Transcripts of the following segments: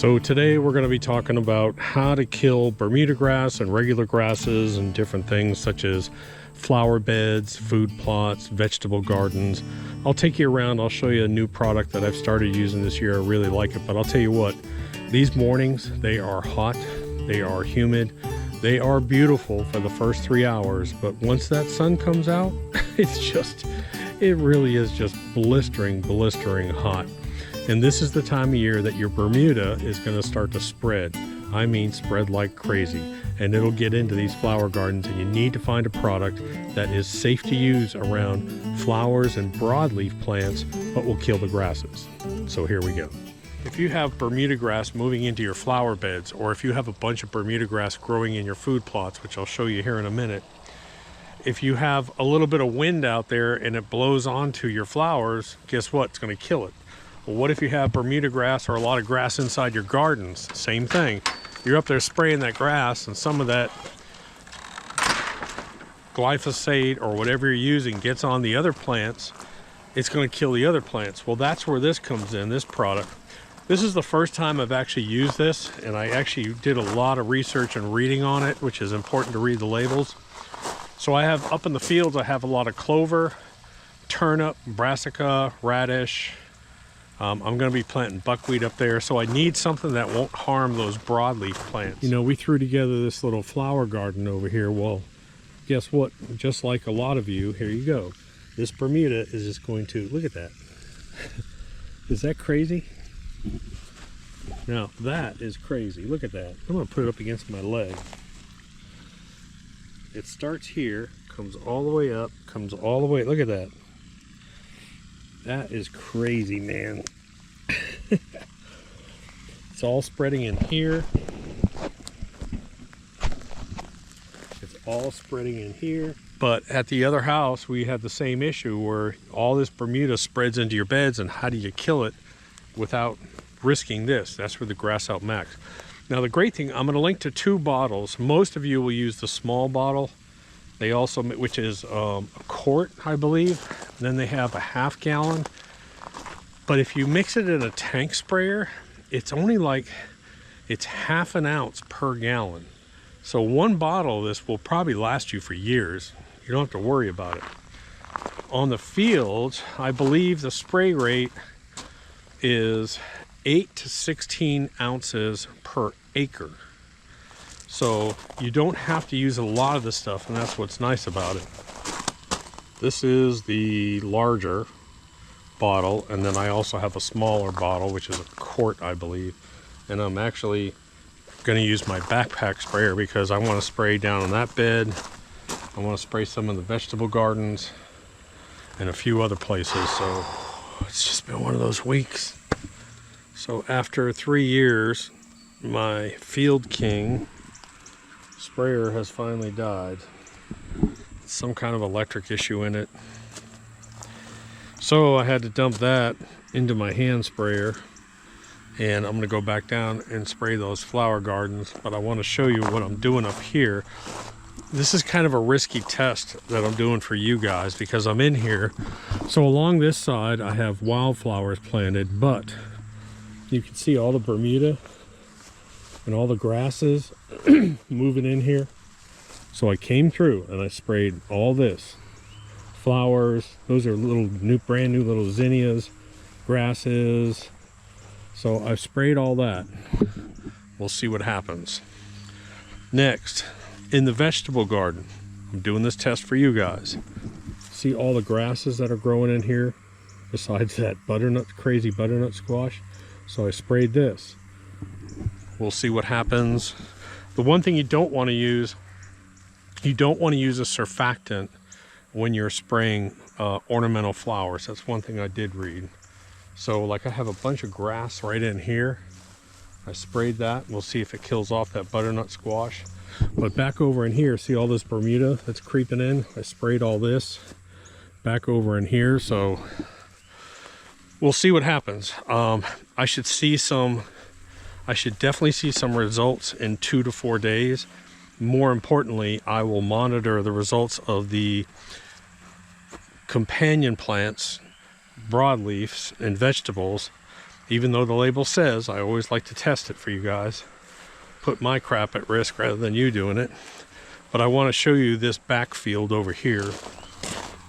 So today we're going to be talking about how to kill Bermuda grass and regular grasses and different things such as flower beds, food plots, vegetable gardens. I'll take you around. I'll show you a new product that I've started using this year. I really like it, but I'll tell you what, these mornings, they are hot, they are humid, they are beautiful for the first 3 hours, but once that sun comes out, it really is just blistering hot. And this is the time of year that your Bermuda is going to start to spread. I mean, spread like crazy. And it'll get into these flower gardens, and you need to find a product that is safe to use around flowers and broadleaf plants, but will kill the grasses. So here we go. If you have Bermuda grass moving into your flower beds, or if you have a bunch of Bermuda grass growing in your food plots, which I'll show you here in a minute, if you have a little bit of wind out there and it blows onto your flowers, guess what? It's going to kill it. Well, what if you have Bermuda grass or a lot of grass inside your gardens? Same thing. You're up there spraying that grass, and some of that glyphosate or whatever you're using gets on the other plants. It's going to kill the other plants. Well, that's where this comes in, this product. This is the first time I've actually used this, and I actually did a lot of research and reading on it, which is important to read the labels. So I have up in the fields, I have a lot of clover, turnip, brassica, radish. I'm going to be planting buckwheat up there, so I need something that won't harm those broadleaf plants. You know, we threw together this little flower garden over here. Well, guess what? Just like a lot of you, here you go. This Bermuda is just going to, look at that. Is that crazy? Now, that is crazy. Look at that. I'm going to put it up against my leg. It starts here, comes all the way up, comes all the way, look at that. That is crazy, man. It's all spreading in here. It's all spreading in here. But at the other house, we had the same issue where all this Bermuda spreads into your beds, and how do you kill it without risking this? That's where the GrassOutMax. Now the great thing, I'm going to link to 2 bottles. Most of you will use the small bottle. They also, which is a quart, I believe. And then they have a ½ gallon. But if you mix it in a tank sprayer, it's only like, it's ½ an ounce per gallon. So 1 bottle of this will probably last you for years. You don't have to worry about it. On the fields, I believe the spray rate is 8 to 16 ounces per acre. So you don't have to use a lot of this stuff, and that's what's nice about it. This is the larger bottle, and then I also have a smaller bottle, which is a quart, I believe. And I'm actually going to use my backpack sprayer because I want to spray down on that bed. I want to spray some of the vegetable gardens and a few other places. So it's just been one of those weeks. So after 3 years, my Field King sprayer has finally died. Some kind of electric issue in it. So I had to dump that into my hand sprayer, and I'm going to go back down and spray those flower gardens. But I want to show you what I'm doing up here. This is kind of a risky test that I'm doing for you guys because I'm in here. So along this side I have wildflowers planted, but you can see all the Bermuda and all the grasses moving in here. So I came through and I sprayed all this. Flowers, those are brand new little zinnias, grasses. So I've sprayed all that. We'll see what happens. Next, in the vegetable garden, I'm doing this test for you guys. See all the grasses that are growing in here besides that crazy butternut squash? So I sprayed this. We'll see what happens. The one thing you don't want to use, a surfactant when you're spraying ornamental flowers. That's one thing I did read. So like I have a bunch of grass right in here. I sprayed that. We'll see if it kills off that butternut squash. But back over in here, see all this Bermuda that's creeping in? I sprayed all this back over in here. So we'll see what happens. I should definitely see some results in 2 to 4 days. More importantly, I will monitor the results of the companion plants, broadleafs, and vegetables Even though the label says, I always like to test it for you guys. Put my crap at risk rather than you doing it. But I want to show you this backfield over here.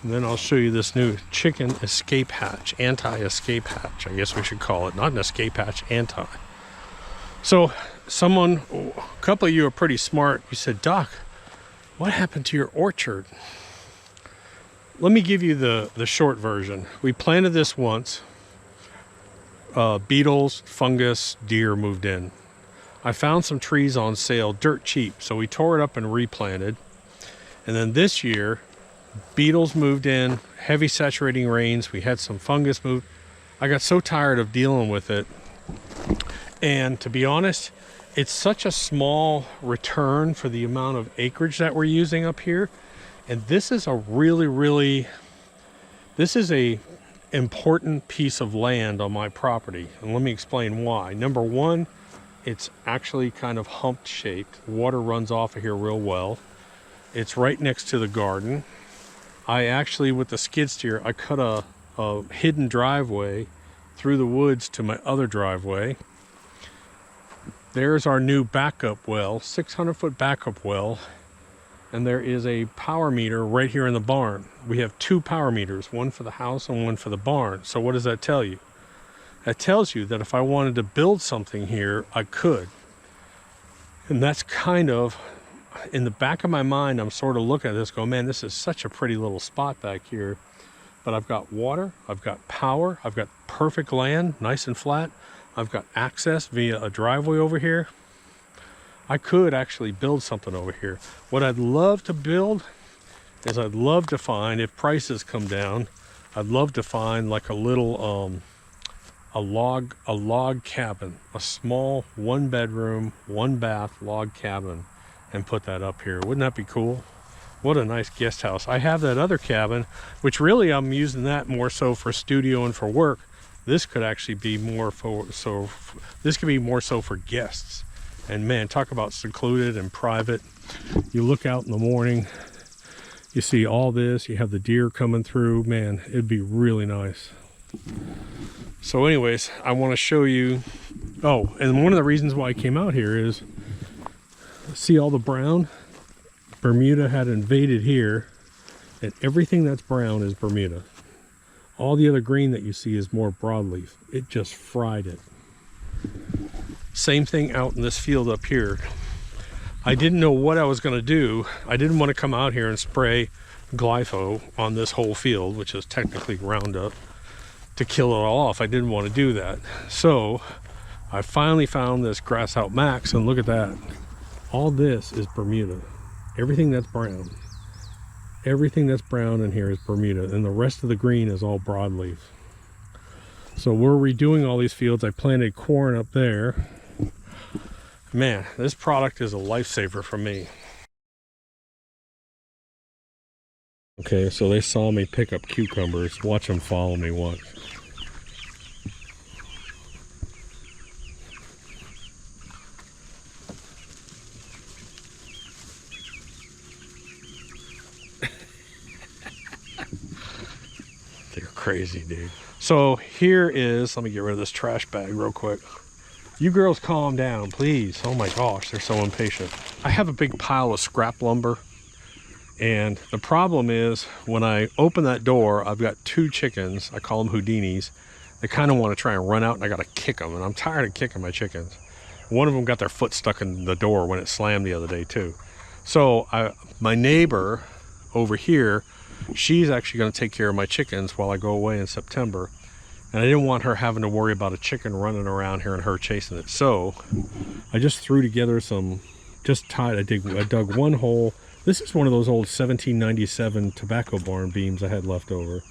And then I'll show you this new chicken escape hatch, anti-escape hatch, I guess we should call it. Not an escape hatch, anti. So a couple of you are pretty smart. You said, Doc, what happened to your orchard? Let me give you the short version. We planted this once. Beetles, fungus, deer moved in. I found some trees on sale, dirt cheap, so we tore it up and replanted. And then this year, beetles moved in, heavy saturating rains, we had some fungus move. I got so tired of dealing with it. And to be honest, it's such a small return for the amount of acreage that we're using up here. And this is a this is a important piece of land on my property. And let me explain why. Number one, it's actually kind of humped shaped. Water runs off of here real well. It's right next to the garden. I actually, with the skid steer, I cut a hidden driveway through the woods to my other driveway. There's our new backup well, 600-foot backup well. And there is a power meter right here in the barn. We have two power meters, one for the house and one for the barn. So what does that tell you? That tells you that if I wanted to build something here, I could. And that's kind of, in the back of my mind, I'm sort of looking at this going, man, this is such a pretty little spot back here. But I've got water, I've got power, I've got perfect land, nice and flat. I've got access via a driveway over here. I could actually build something over here. What I'd love to build is I'd love to find, if prices come down, I'd love to find like a little, a log cabin, a small 1-bedroom, 1-bath log cabin, and put that up here. Wouldn't that be cool? What a nice guest house. I have that other cabin, which really I'm using that more so for studio and for work. This could actually be more this could be more so for guests. And man, talk about secluded and private. You look out in the morning, you see all this, you have the deer coming through. Man, it'd be really nice. So anyways, I want to show you, oh, and one of the reasons why I came out here is, see all the brown? Bermuda had invaded here, and everything that's brown is Bermuda. All the other green that you see is more broadleaf. It just fried it. Same thing out in this field up here. I didn't know what I was going to do. I didn't want to come out here and spray glypho on this whole field, which is technically Roundup, to kill it all off. I didn't want to do that. So I finally found this GrassOutMax, and look at that. All this is Bermuda. Everything that's brown. Everything that's brown in here is Bermuda, and the rest of the green is all broadleaf. So we're redoing all these fields. I planted corn up there. Man, this product is a lifesaver for me. Okay, so they saw me pick up cucumbers. Watch them follow me once. They're crazy, dude. So here is, let me get rid of this trash bag real quick. You girls calm down, please. Oh my gosh, they're so impatient. I have a big pile of scrap lumber, and the problem is when I open that door, I've got two chickens, I call them Houdinis. They kind of want to try and run out, and I got to kick them, and I'm tired of kicking my chickens. One of them got their foot stuck in the door when it slammed the other day too. So my neighbor over here, she's actually going to take care of my chickens while I go away in September. And I didn't want her having to worry about a chicken running around here and her chasing it. So I just threw together some, I dug one hole. This is one of those old 1797 tobacco barn beams I had left over.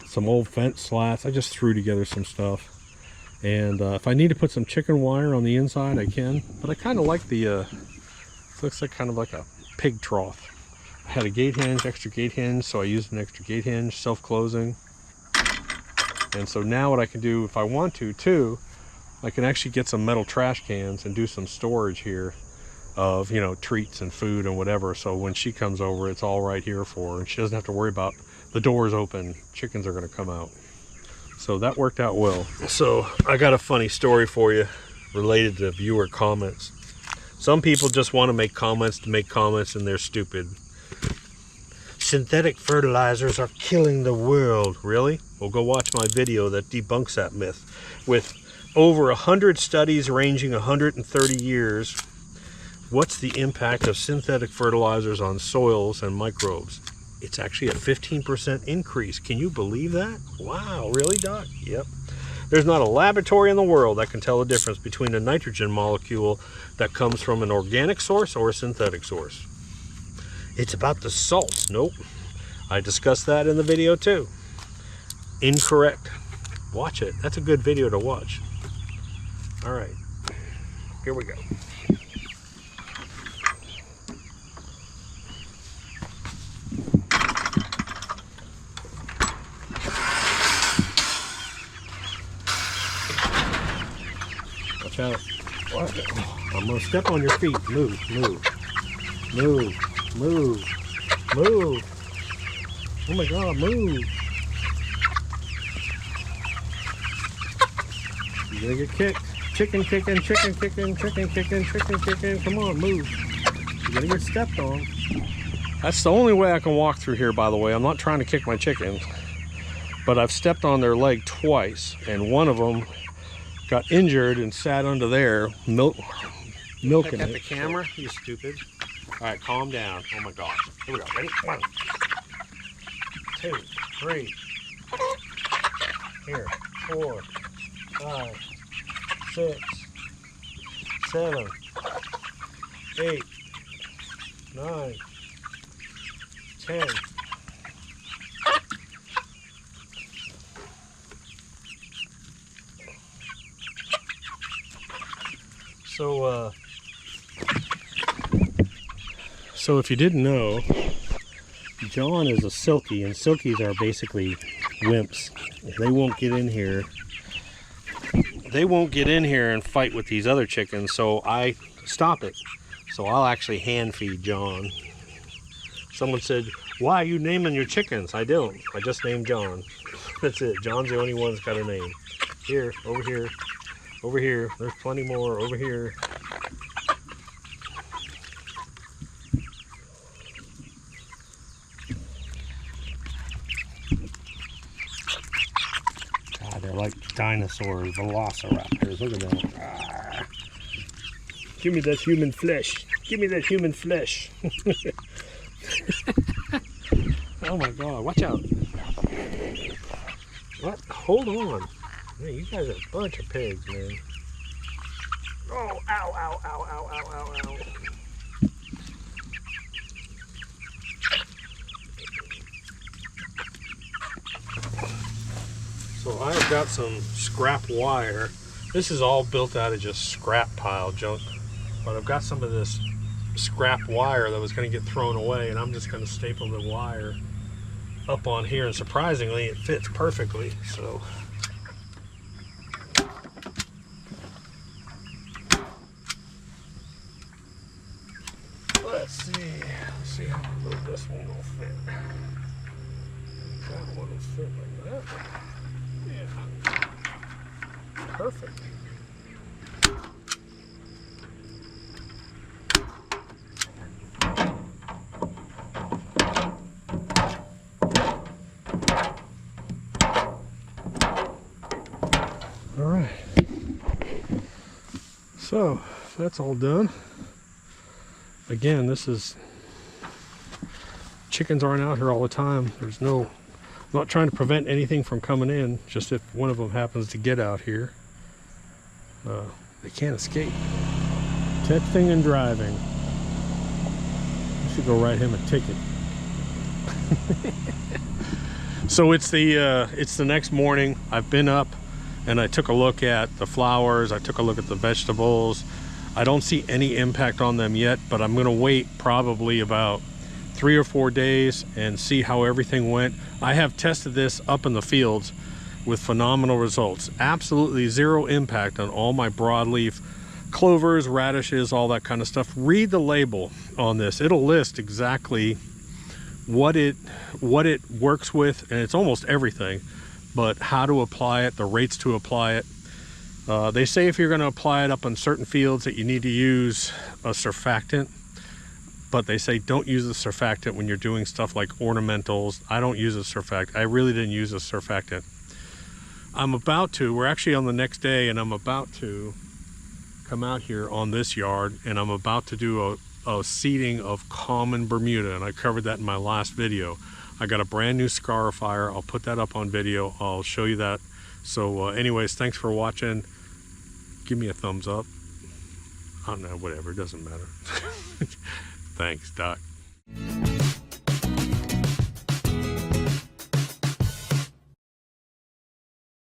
Some old fence slats. I just threw together some stuff. And if I need to put some chicken wire on the inside, I can. But I kind of like the, it looks like kind of like a pig trough. I had a gate hinge, extra gate hinge, so I used an extra gate hinge, self-closing. And so now what I can do, if I want to too, I can actually get some metal trash cans and do some storage here of, you know, treats and food and whatever. So when she comes over, it's all right here for her, and she doesn't have to worry about the doors open, chickens are going to come out. So that worked out well. So I got a funny story for you related to viewer comments. Some people just want to make comments and they're stupid. Synthetic fertilizers are killing the world. Really? Well, go watch my video that debunks that myth. With over 100 studies ranging 130 years, what's the impact of synthetic fertilizers on soils and microbes? It's actually a 15% increase. Can you believe that? Wow, really, Doc? Yep. There's not a laboratory in the world that can tell the difference between a nitrogen molecule that comes from an organic source or a synthetic source. It's about the salts. Nope. I discussed that in the video too. Incorrect. Watch it. That's a good video to watch. All right. Here we go. Watch out. I'm gonna step on your feet. Move, move, move, move, move. Oh my God, move. You're gonna get kicked. Chicken kicking, chicken kicking, chicken kicking, chicken kicking. Come on, move. You're gonna get stepped on. That's the only way I can walk through here, by the way. I'm not trying to kick my chickens, but I've stepped on their leg twice, and one of them got injured and sat under there milking it. At the camera, you stupid. All right, calm down. Oh my gosh. Here we go. Ready? 1, 2, 3. Here. 4, 5, 6, 7, 8, 9, 10. So if you didn't know, John is a silkie, and silkies are basically wimps. They won't get in here. They won't get in here and fight with these other chickens, so I stop it. So I'll actually hand feed John. Someone said, why are you naming your chickens? I don't. I just named John. That's it. John's the only one that's got a name. Here, over here, over here. There's plenty more over here. God, they're like dinosaurs, velociraptors. Look at them. Ah. Give me that human flesh. Give me that human flesh. Oh my God, watch out. What? Hold on. Man, you guys are a bunch of pigs, man. Oh, ow, ow, ow, ow, ow, ow, ow. So I've got some scrap wire. This is all built out of just scrap pile junk. But I've got some of this scrap wire that was going to get thrown away, and I'm just going to staple the wire up on here, and surprisingly it fits perfectly. So let's see how low this one will fit. That one will fit like that. Yeah, perfect. All right, so that's all done. Again, this is, chickens aren't out here all the time. There's no, I'm not trying to prevent anything from coming in, just if one of them happens to get out here, they can't escape. Texting and driving. I should go write him a ticket. So it's the next morning. I've been up and I took a look at the flowers. I took a look at the vegetables. I don't see any impact on them yet, but I'm gonna wait probably about 3 or 4 days and see how everything went. I have tested this up in the fields with phenomenal results. Absolutely zero impact on all my broadleaf clovers, radishes, all that kind of stuff. Read the label on this. It'll list exactly what it works with, and it's almost everything. but how to apply it, the rates to apply it. They say if you're going to apply it up on certain fields that you need to use a surfactant, but they say don't use a surfactant when you're doing stuff like ornamentals. I don't use a surfactant. I really didn't use a surfactant. I'm about to, we're actually on the next day, and I'm about to come out here on this yard, and I'm about to do a seeding of common Bermuda, and I covered that in my last video. I got a brand new scarifier. I'll put that up on video. I'll show you that. So anyways, thanks for watching. Give me a thumbs up. I don't know, whatever, it doesn't matter. Thanks, Doc.